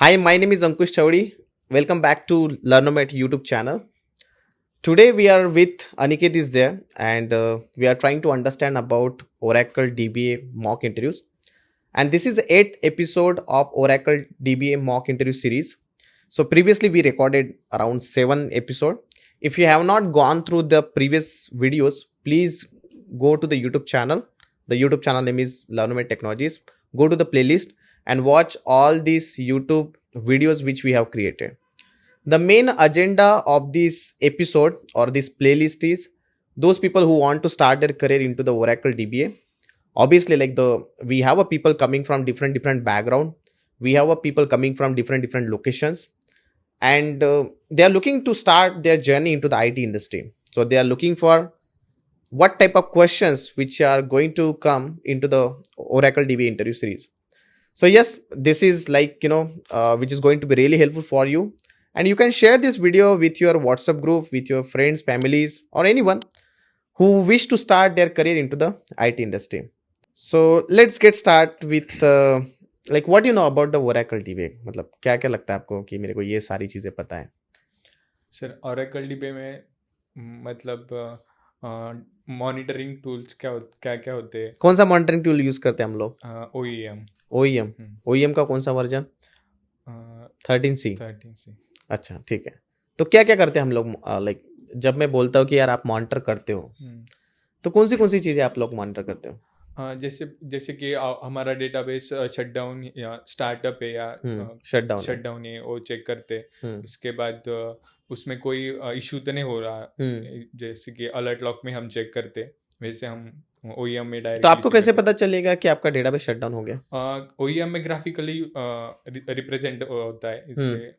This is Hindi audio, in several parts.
Hi, my name is Ankush Chowdi. Welcome back to Learnomet YouTube channel. Today we are with Aniket is there, and we are trying to understand about Oracle DBA mock interviews. And this is the 8th episode of Oracle DBA mock interview series. So previously we recorded around 7 episode. If you have not gone through the previous videos, please go to the YouTube channel. The YouTube channel name is Learnomet Technologies. Go to the playlist and watch all these YouTube videos which we have created. The main agenda of this episode or this playlist is those people who want to start their career into the Oracle DBA. Obviously, we have a people coming from different background. We have a people coming from different locations, and they are looking to start their journey into the IT industry. So they are looking for what type of questions which are going to come into the Oracle DBA interview series. So yes, this is which is going to be really helpful for you. And you can share this video with your WhatsApp group, with your friends, families, or anyone who wish to start their career into the IT industry. So let's get started with what you know about the Oracle DBA. मतलब क्या क्या लगता है आपको कि मेरे को ये सारी चीज़ें पता है? सर Oracle DBA में मतलब मॉनिटरिंग टूल्स क्या क्या होते हैं? कौन सा मॉनिटरिंग टूल यूज करते हैं हम लोग? OEM OEM का कौन सा वर्जन? 13C. 13C. अच्छा, ठीक है. तो क्या क्या करते हैं हम लोग? जब मैं बोलता हूँ कि यार आप मॉनिटर करते हो, तो कौन सी चीज़ें आप लोग मॉनिटर करते हो? जैसे कि हमारा डेटाबेस शटडाउन या स्टार्टअप है या शटडाउन है वो चेक करते. उसके बाद उसमें कोई इशू तो नहीं हो रहा, जैसे कि अलर्ट लॉक में हम चेक करते, वैसे हम OEM में डायरेक्ट. तो आपको कैसे पता चलेगा कि आपका डेटाबेस शटडाउन हो गया? OEM में ग्राफिकली रिप्रेजेंट होता है, इसलिए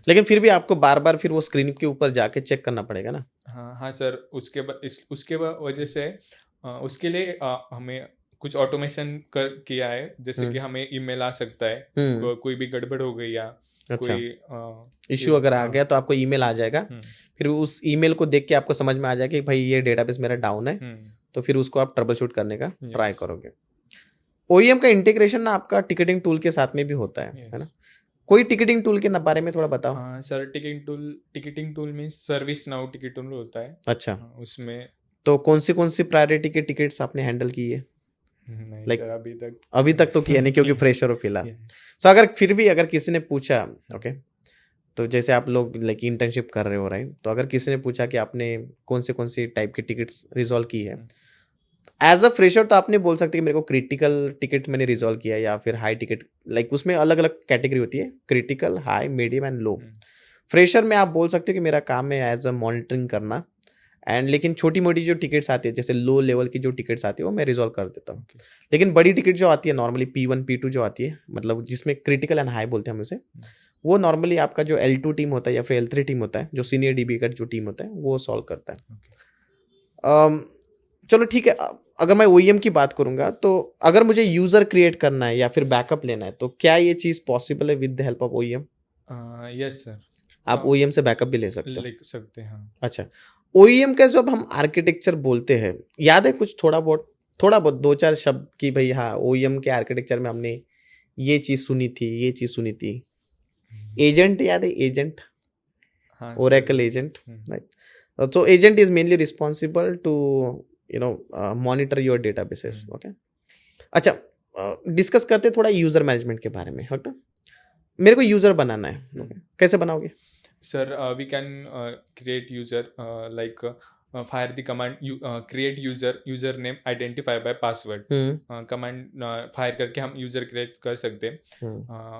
लेकिन फिर भी आपको बार बार फिर वो स्क्रीन के ऊपर जाके चेक करना पड़ेगा ना? हाँ सर. उसके वजह से उसके लिए हमें कुछ ऑटोमेशन किया है, जैसे कि हमें ईमेल आ सकता है, कोई भी गड़बड़ हो गई या कोई इश्यू अगर आ गया तो आपको ईमेल आ जाएगा. फिर उस ईमेल को देख के आपको समझ में आ जाएगा कि भाई ये डेटाबेस मेरा डाउन है, तो फिर उसको आप ट्रबल शूट करने का ट्राई करोगे. OEM का इंटीग्रेशन ना आपका टिकटिंग टूल के साथ में भी होता है ना? कोई टिकटिंग टूल के बारे में थोड़ा बताओ. हाँ sir, ticketing tool means service now ticket tool होता है. अच्छा. उसमें तो कौन सी प्रायोरिटी के टिकट्स आपने हैंडल किए? नहीं सर, अभी तक तो किया नहीं क्योंकि फ्रेशर हो फिलहाल. सो अगर किसी ने पूछा, ओके, तो जैसे आप लोग इंटर्नशिप कर रहे हो, राइट? तो अगर किसी ने पूछा कि आपने कौन सी टाइप के टिकट्स रिजॉल्व की है, एज अ फ्रेशर तो आपने बोल सकते हैं कि मेरे को क्रिटिकल टिकट मैंने रिजॉल्व किया, या फिर हाई टिकट. उसमें अलग अलग कैटेगरी होती है, critical, high, medium and low. Fresher में आप बोल सकते हो कि मेरा काम है एज अ मॉनिटरिंग करना, एंड लेकिन छोटी मोटी जो टिकट्स आती है, जैसे लो लेवल की जो टिकट्स आती है वो मैं रिजॉल्व कर देता हूँ. लेकिन बड़ी टिकट जो आती है नॉर्मली P1 P2 जो आती है, मतलब जिसमें क्रिटिकल एंड हाई बोलते हैं हम उसे, वो नॉर्मली आपका जो L2 टीम होता है या फिर L3 टीम होता है, जो सीनियर DB का जो टीम होता है, वो सॉल्व करता है. चलो ठीक है. अगर मैं OEM की बात करूंगा, तो अगर मुझे यूजर क्रिएट करना है या फिर बैकअप लेना है, तो क्या ये चीज पॉसिबल है with the help of OEM? Yes sir, आप OEM से बैकअप भी ले सकते हैं. हाँ. अच्छा, OEM का जब हम आर्किटेक्चर बोलते हैं, याद है कुछ थोड़ा बहुत 2-4 शब्द की, भाई हाँ OEM के आर्किटेक्चर में हमने ये चीज सुनी थी. एजेंट याद है? Agent, Oracle agent, right? So agent is mainly responsible to monitor your databases. Okay. अच्छा, डिस्कस करते थोड़ा यूजर मैनेजमेंट के बारे में. ओके, मेरे को यूजर बनाना है. Okay. कैसे बनाओगे? Sir, we can create user fire the command create username identify by password. Command fire करके हम यूजर क्रिएट कर सकते हैं,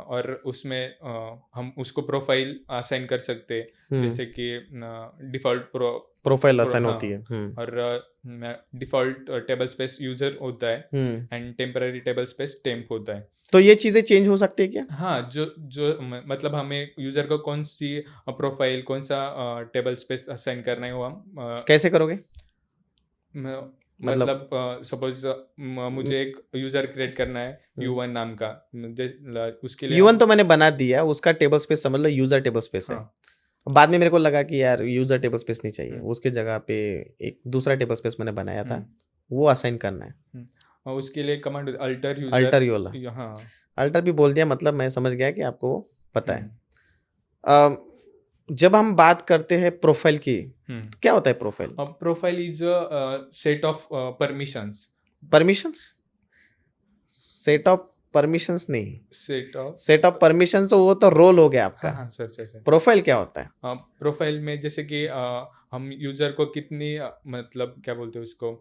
और उसमें हम उसको प्रोफाइल असाइन कर सकते हैं, जैसे कि डिफॉल्ट प्रोफाइल असाइन होती है, और डिफॉल्ट टेबल स्पेस यूजर होता है, and temporary table space temp होता है. तो ये चीजें चेंज हो सकती है क्या? हाँ, जो मतलब हमें यूजर को कौन सी प्रोफाइल, कौन सा टेबल स्पेस असाइन करना है, वो हम कैसे करोगे? मतलब सपोज मुझे एक यूजर क्रिएट करना है U1 नाम का, उसके लिए U1 तो मैंने बना दिया, उसका टेबल स्पेस समझ लो यूजर टेबल स्पेस है. बाद में मेरे को लगा कि यार यूजर टेबल स्पेस नहीं चाहिए, उसके जगह पे एक दूसरा टेबल स्पेस मैंने बनाया था, वो असाइन करना है. और उसके लिए कमांड अल्टर यूजर. हाँ, अल्टर भी बोल दिया, मतलब मैं समझ गया कि आपको वो पता है। जब हम बात करते हैं प्रोफाइल की, तो क्या होता है profile? Profile is a set of permissions. Permissions? Set of permissions नहीं, सेट सेट ऑफ परमिशंस तो वो तो रोल हो गया आपका। हाँ सर। प्रोफाइल क्या होता है? प्रोफाइल में जैसे कि हम यूजर को कितनी मतलब क्या बोलते हैं उसको,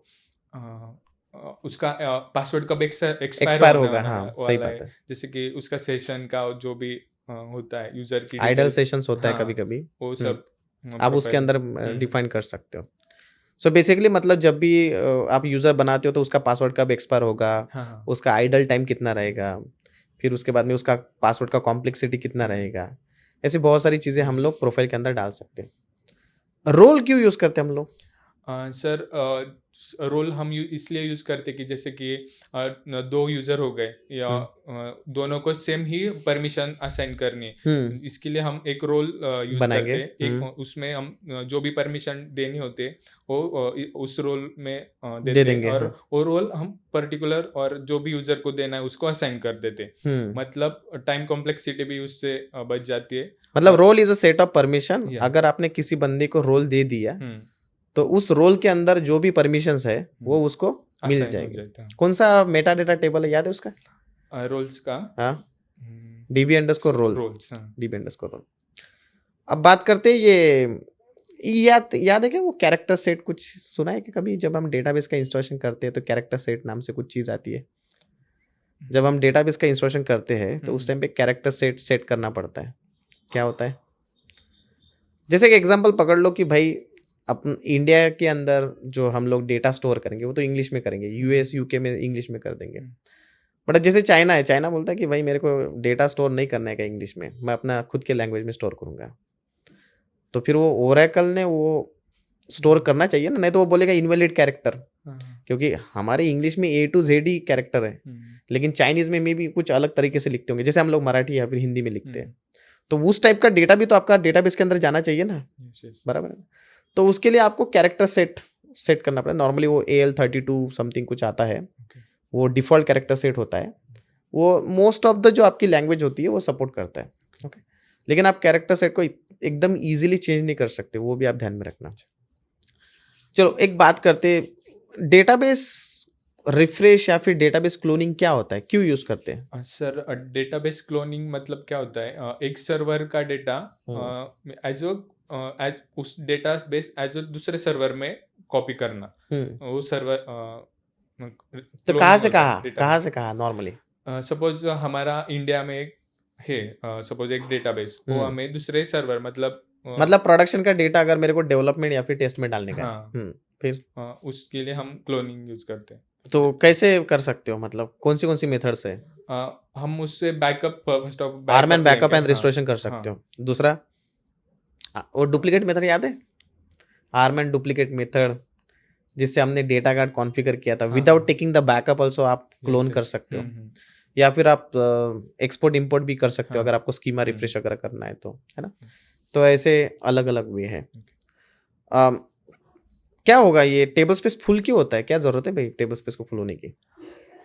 उसका पासवर्ड कब एक्सपायर एक्सपायर होने होगा, वाला हाँ सही वाला बात है। है। जैसे कि उसका सेशन का जो भी होता है यूजर की आइडल डिटेल्स, सेशंस होता है हाँ कभी कभी, वो सब आप उसके प्रोफाइल। अंदर डिफाइन कर सकते हो। सो बेसिकली मतलब जब भी आप यूज़र बनाते हो तो उसका पासवर्ड कब एक्सपायर होगा, हाँ उसका आइडल टाइम कितना रहेगा, फिर उसके बाद में उसका पासवर्ड का कॉम्प्लेक्सिटी कितना रहेगा, ऐसी बहुत सारी चीज़ें हम लोग प्रोफाइल के अंदर डाल सकते हैं। रोल क्यों यूज़ करते हैं हम लोग? सर रोल हम इसलिए यूज करते कि जैसे कि दो यूजर हो गए या दोनों को सेम ही परमिशन असाइन करनी है, इसके लिए हम एक रोल यूज बनाएंगे। करते। एक उसमें हम जो भी परमिशन देनी होते वो उस रोल में दे देते, देंगे, और हाँ। वो रोल हम पर्टिकुलर और जो भी यूजर को देना है उसको असाइन कर देते। मतलब टाइम कॉम्प्लेक्सिटी भी उससे बच जाती है। मतलब role is a set of permission. Yeah. अगर आपने किसी बंदे को रोल दे दिया तो उस रोल के अंदर जो भी परमिशंस है वो उसको मिल असाइन हो जाएंगे। जाता है। कौन सा मेटा डेटा टेबल है, याद है उसका? रोल्स का हाँ, DB underscore role, roles. DB underscore role. अब बात करते हैं ये याद है क्या वो कैरेक्टर सेट? कुछ सुना है कि कभी जब हम डेटाबेस का इंस्टॉलेशन करते हैं तो कैरेक्टर सेट नाम से कुछ चीज़ आती है। जब हम डेटाबेस का इंस्टॉलेशन करते हैं तो उस टाइम पे कैरेक्टर सेट करना पड़ता है। क्या होता है? जैसे कि एग्जांपल पकड़ लो कि भाई अपन इंडिया के अंदर जो हम लोग डेटा स्टोर करेंगे वो तो इंग्लिश में करेंगे, यूएस यूके में इंग्लिश में कर देंगे। बट जैसे चाइना है, चाइना बोलता है कि भाई मेरे को डेटा स्टोर नहीं करना है इंग्लिश में, मैं अपना खुद के लैंग्वेज में स्टोर करूंगा। तो फिर वो ओरेकल ने वो स्टोर करना चाहिए ना, नहीं तो वो बोलेगा इनवैलिड कैरेक्टर, क्योंकि हमारे इंग्लिश में A to Z he character है, लेकिन चाइनीज में भी कुछ अलग तरीके से लिखते होंगे, जैसे हम लोग मराठी या फिर हिंदी में लिखते हैं। तो उस टाइप का डेटा भी तो आपका डेटाबेस के अंदर जाना चाहिए ना, बराबर है। तो उसके लिए आपको कैरेक्टर सेट करना पड़ेगा। नॉर्मली वो AL32 समथिंग कुछ आता है, वो डिफॉल्ट कैरेक्टर सेट होता है। वो मोस्ट ऑफ द जो आपकी लैंग्वेज होती है वो सपोर्ट करता है। ओके, लेकिन आप कैरेक्टर सेट को एकदम इजीली चेंज नहीं कर सकते, वो भी आप ध्यान में रखना। चलो एक बात करते, डेटाबेस रिफ्रेश या फिर डेटाबेस क्लोनिंग क्या होता है, क्यों यूज करते हैं? सर डेटाबेस क्लोनिंग मतलब क्या होता है, एक सर्वर का डेटा एज उस डेटाबेस एज दूसरे सर्वर में कॉपी करना। वो सर्वर तो कहाँ से कहाँ नॉर्मली? सपोज हमारा इंडिया में एक है, सपोज एक डेटाबेस, वो हमें दूसरे सर्वर मतलब प्रोडक्शन का डेटा अगर मेरे को डेवलपमेंट या फिर टेस्ट में डालने का, हाँ, फिर उसके लिए हम क्लोनिंग यूज करते हैं। तो कैसे कर सकते हो, मतलब कौन सी मेथड्स है? हम उससे backup, first of arm and backup and restoration कर सकते हो। दूसरा वो डुप्लीकेट मेथड याद है, आर्म एंड डुप्लीकेट मेथड, जिससे हमने डेटा कार्ड कॉन्फ़िगर किया था, without taking the backup also आप क्लोन कर सकते हो। या फिर आप एक्सपोर्ट इंपोर्ट भी कर सकते हो अगर आपको स्कीमा रिफ्रेश वगैरह करना है तो, है ना। तो ऐसे अलग अलग वे है। क्या होगा ये टेबल स्पेस फुल क्यों होता है, क्या जरूरत है भाई टेबल स्पेस को फुल होने की?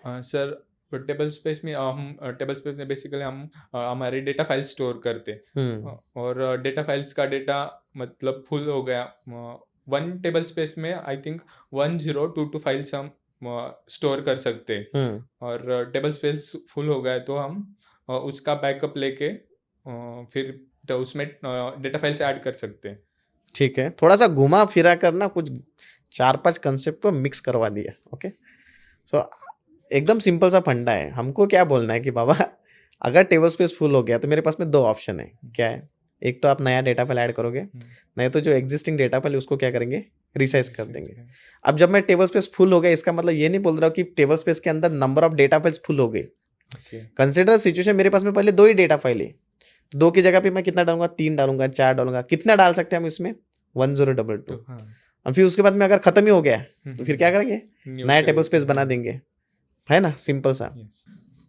सर टेबल स्पेस में बेसिकली हम हमारे डेटा फाइल स्टोर करते, और डेटा फाइल्स का डेटा मतलब फुल हो गया, वन टेबल स्पेस में आई थिंक 1022 फाइल्स हम स्टोर कर सकते हैं। और टेबल स्पेस फुल हो गया तो हम उसका बैकअप लेके फिर उसमें डेटा फाइल्स ऐड कर सकते हैं। ठीक है, थोड़ा सा घुमा फिरा करना, कुछ 4-5 कंसेप्ट को मिक्स करवा दिया। ओके, सो एकदम सिंपल सा फंडा है। हमको क्या बोलना है कि बाबा अगर टेबल स्पेस फुल हो गया तो मेरे पास में 2 ऑप्शन है। क्या है? एक तो आप नया डेटा फाइल ऐड करोगे, नहीं तो जो एग्जिस्टिंग डेटा फाइल उसको क्या करेंगे, रिसाइज कर देंगे। अब जब मैं टेबल स्पेस फुल हो गया, इसका मतलब ये नहीं बोल रहा हूँ कि टेबल स्पेस के अंदर number of data files full हो गए। कंसिडर सिचुएशन, मेरे पास में पहले 2 ही डेटा फाइल है, 2 की जगह पे मैं कितना डालूंगा, 3 डालूंगा, 4 डालूंगा, कितना डाल सकते हैं हम इसमें, 1022। अब फिर उसके बाद में अगर खत्म ही हो गया तो फिर क्या करेंगे, नया टेबल स्पेस बना देंगे, है ना, सिंपल सा।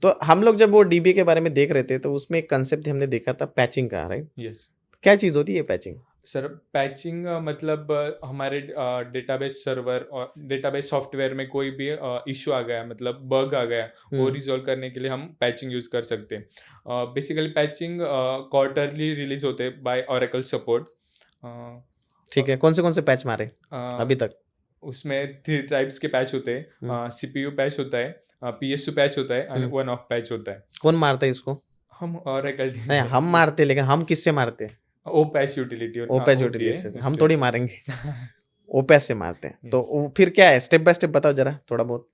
तो हम लोग जब वो डीबी के बारे में देख रहे थे तो उसमें एक कंसेप्ट हमने देखा था पैचिंग का, राइट? यस। क्या चीज होती है पैचिंग? सर पैचिंग मतलब हमारे डेटाबेस सर्वर और डेटाबेस सॉफ्टवेयर में कोई भी इशू आ गया, मतलब बग आ गया, वो रिजॉल्व करने के लिए हम पैचिंग यूज कर सकते हैं। बेसिकली पैचिंग क्वार्टरली रिलीज होते हैं बाय ओरेकल सपोर्ट। ठीक है, कौन से पैच मारे अभी तक? उसमें 3 टाइप्स के पैच होते हैं। सीपीयू पैच होता है, पीएसयू पैच होता है और वन ऑफ पैच होता है। कौन मारता है इसको? हम ओरेकल नहीं, हम मारते, लेकिन हम किससे मारते हैं? ओ पैच यूटिलिटी ओपैच यूटिलिटी से। हम थोड़ी मारेंगे, ओपैच से मारते हैं। तो फिर क्या है, स्टेप बाय स्टेप बताओ जरा थोड़ा बहुत।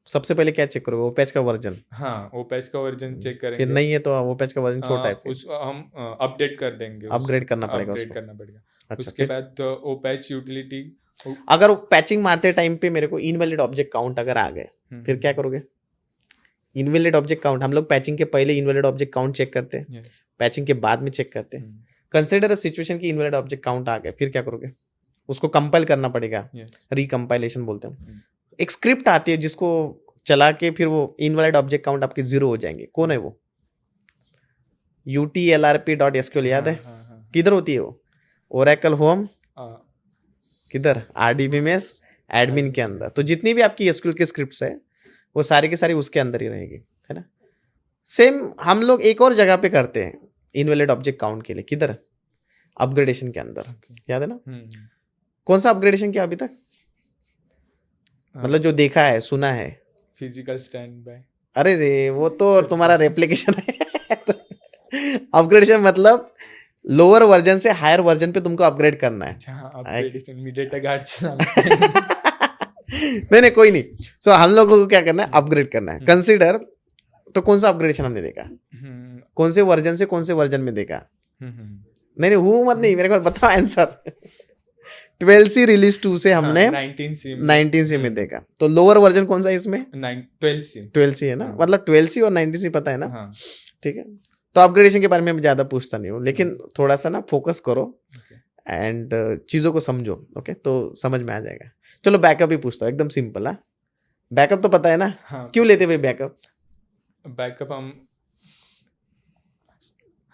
सबसे पहले क्या चेक करोगे? ओपैच का वर्जन। हाँ, ओपैच का वर्जन चेक फिर करेंगे। नहीं है तो ओपैच का वर्जन छोटा है, हम अपडेट कर देंगे, अपग्रेड करना पड़ेगा अपग्रेड उसको। करना पड़ेगा। अच्छा, उसके फिर बाद ओपैच यूटिलिटी। अगर पैचिंग मारते टाइम पे मेरे को इनवैलिड ऑब्जेक्ट काउंट अगर आ गए, फिर क्या करोगे? इनवैलिड ऑब्जेक्ट काउंट, हम लोग पैचिंग के पहले इनवैलिड ऑब्जेक्ट काउंट चेक करते हैं, पैचिंग के बाद में चेक करते हैं। कंसिडर अ सिचुएशन की इनवैलिड ऑब्जेक्ट काउंट आ गए, फिर क्या करोगे? उसको कंपाइल करना पड़ेगा, रिकंपाइलेशन बोलते हैं। एक स्क्रिप्ट आती है जिसको चला के फिर वो इनवैलिड ऑब्जेक्ट काउंट आपके 0 हो जाएंगे। कौन है वो? utlrp.sql याद है? किधर होती है वो? ओरेकल होम किधर? RDBMS एडमिन के अंदर। तो जितनी भी आपकी एसक्यूएल की स्क्रिप्ट्स है वो सारी की सारी उसके अंदर ही रहेगी, है ना। सेम हम लोग एक और जगह पे करते हैं इनवैलिड ऑब्जेक्ट काउंट के लिए। किधर? अपग्रेडेशन के अंदर, याद है ना? कौन सा अपग्रेडेशन किया अभी तक? मतलब जो देखा है, सुना है। Physical stand by. अरे रे, वो तो तुम्हारा रेप्लिकेशन है। अपग्रेडेशन मतलब लोअर वर्जन से हायर वर्जन पे तुमको अपग्रेड करना है। अच्छा, अपग्रेडेशन मी डेटा गार्ड से नहीं कोई नहीं। सो हम लोगों को क्या करना है? अपग्रेड करना है। कंसीडर, तो कौन सा अपग्रेडेशन हमने देखा? कौन से वर्जन से कौन से वर्जन में देखा? नहीं वो मत नहीं, मेरे को बताओ आंसर। 12C रिलीज 2 से हमने 19C में देखा। तो लोअर वर्जन कौन सा है इसमें? 12C है ना, मतलब 12C और 19C पता है ना। ठीक है, तो अपग्रेडेशन के बारे में मैं ज्यादा पूछता नहीं हूँ, लेकिन थोड़ा सा ना फोकस करो एंड चीजों को समझो। ओके, तो समझ में आ जाएगा। चलो बैकअप ही पूछता हूँ, एकदम सिंपल है। बैकअप तो पता है ना? क्यों लेते भाई बैकअप? बैकअप हम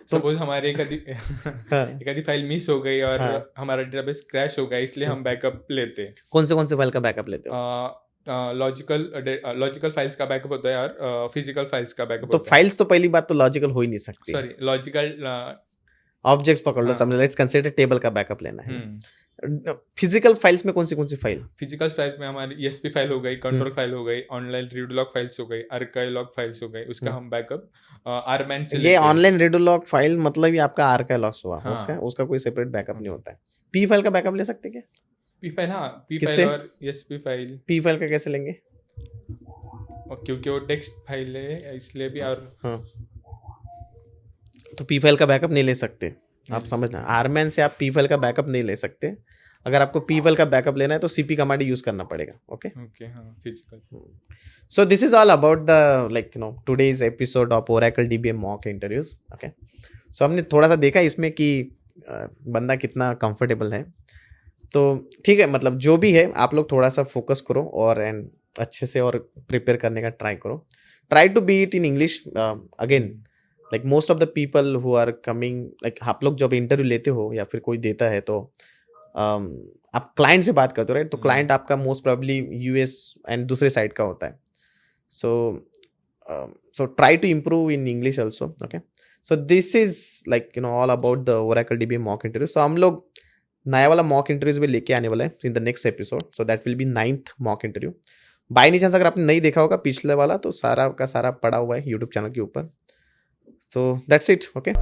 सपोज हमारे एखादी फाइल मिस हो गई और हमारा डेटाबेस क्रैश हो गया, इसलिए हम बैकअप लेते हैं। कौन से फाइल का बैकअप लेते हो? लॉजिकल फाइल्स का बैकअप होता है और फिजिकल फाइल्स का बैकअप तो होता है। फाइल्स तो पहली बात तो लॉजिकल हो ही नहीं सकती। सॉरी, लॉजिकल ऑब्जेक्ट्स पकड़ लो, समझ लो। लेट्स कंसीडर टेबल का बैकअप लेना है। फिजिकल फाइल्स में कौन सी फाइल? फिजिकल फाइल्स में हमारी ESP फाइल हो गई, कंट्रोल फाइल हो गई, ऑनलाइन रीड लॉग फाइल्स हो गई, आर्काइव लॉग फाइल्स हो गई, उसका हम बैकअप आरमैन से ये ऑनलाइन रीड लॉग फाइल मतलब ये आपका आर्काइव लॉग्स हुआ। उसका कोई सेपरेट बैकअप नहीं होता है। पी फाइल का बैकअप ले सकते क्या? पी फाइल, हाँ, पी फाइल और ESP फाइल। पी फाइल का कैसे लेंगे? क्योंकि वो टेक्स्ट फाइल है इसलिए भी। और तो पी फाइल का बैकअप नहीं ले सकते, आप समझना। आरमैन से आप पी फाइल का बैकअप नहीं ले सकते। अगर आपको पी फाइल का बैकअप लेना है तो CP कमांड यूज करना पड़ेगा। ओके, हाँ, physical. So this is all about the today's episode of Oracle DBA mock interviews. Okay, so हमने थोड़ा सा देखा इसमें कि बंदा कितना कंफर्टेबल है। तो ठीक है, मतलब जो भी है आप लोग थोड़ा सा फोकस करो और एंड अच्छे से और प्रिपेयर करने का ट्राई करो। Try to be it in English again. Like most of the people who are coming, like आप लोग जब इंटरव्यू लेते हो या फिर कोई देता है तो आप क्लाइंट से बात करते हो, राइट? तो क्लाइंट आपका मोस्ट प्रोबेबली US एंड दूसरे साइड का होता है। So try to improve in English also. Okay, so this is like all about the Oracle DBA mock interview. So हम लोग नया वाला मॉक इंटरव्यूज भी लेके आने वाला है in the next episode. So that will be 9th mock interview. By any chance अगर आपने नहीं देखा होगा पिछले वाला, तो सारा का सारा पड़ा हुआ है यूट्यूब चैनल के ऊपर। So that's it. Okay.